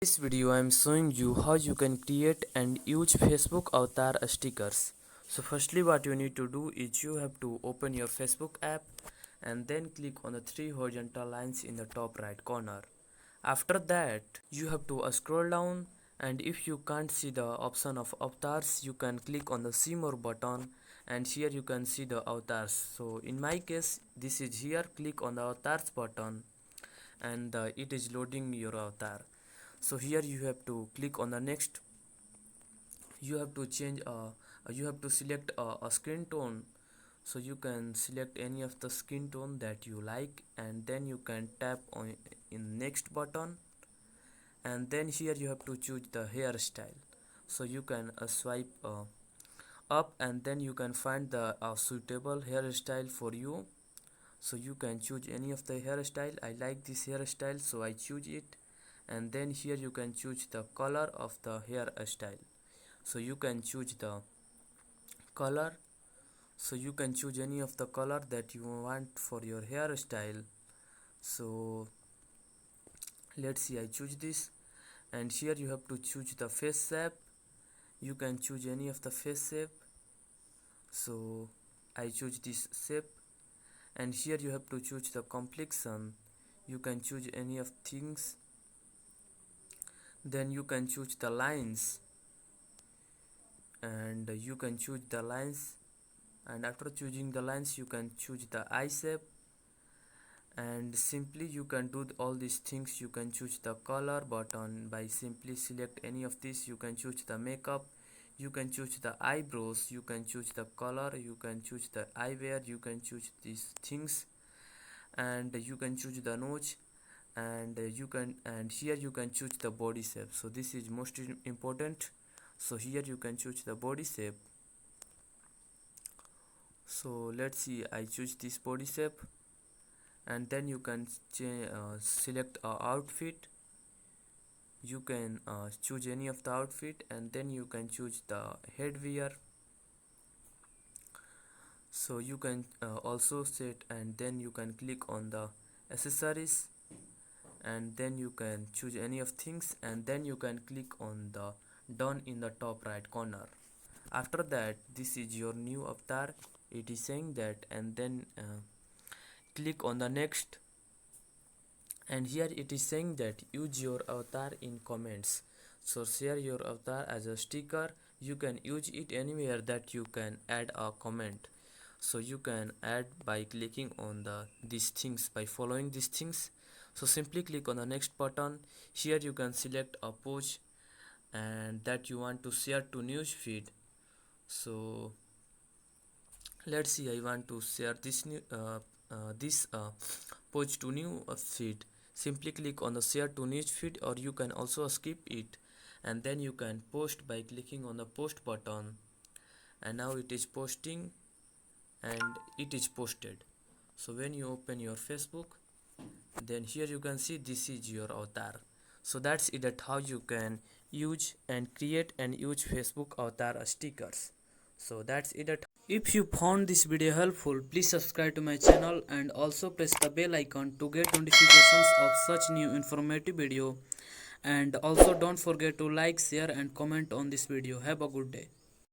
This video I am showing you how you can create and use Facebook avatar stickers. So firstly what you need to do is you have to open your Facebook app and then click on the three horizontal lines in the top right corner. After that you have to scroll down, and if you can't see the option of avatars you can click on the see more button, and here you can see the avatars. So in my case this is here. Click on the avatars button and it is loading your avatar. So here you have to click on the next. You have to change you have to select a skin tone. So you can select any of the skin tone that you like, and then you can tap on in next button, and then here you have to choose the hairstyle. So you can swipe up and then you can find the suitable hairstyle for you. So you can choose any of the hairstyle. I like this hairstyle, so I choose it. And then here you can choose the color of the hairstyle. So you can choose the color. So you can choose any of the color that you want for your hairstyle. So let's see, I choose this. And here you have to choose the face shape. You can choose any of the face shape. So I choose this shape. And here you have to choose the complexion. You can choose any of things. Then you can choose the lines, and you can choose the lines, and after choosing the lines you can choose the eye shape, and simply you can do all these things. You can choose the color button by simply select any of these. You can choose the makeup, you can choose the eyebrows, you can choose the color, you can choose the eyewear, you can choose these things, and you can choose the nose, and here you can choose the body shape. So this is most important. So here you can choose the body shape. So let's see, I choose this body shape, and then you can select a outfit. You can choose any of the outfit, and then you can choose the headwear. So you can also set, and then you can click on the accessories, and then you can choose any of things, and then you can click on the done in the top right corner. After that, this is your new avatar. It is saying that, and then click on the next, and here it is saying that use your avatar in comments. So share your avatar as a sticker. You can use it anywhere that you can add a comment. So you can add by clicking on these things, by following these things. So simply click on the next button. Here you can select a post and that you want to share to news feed. So let's see, I want to share this post to new feed. Simply click on the share to news feed, or you can also skip it, and then you can post by clicking on the post button, and now it is posting and it is posted. So when you open your Facebook, then here you can see this is your avatar. So that's it, at how you can use and create and use Facebook avatar stickers. So that's it. If you found this video helpful, please subscribe to my channel and also press the bell icon to get notifications of such new informative video. And also don't forget to like, share and comment on this video. Have a good day.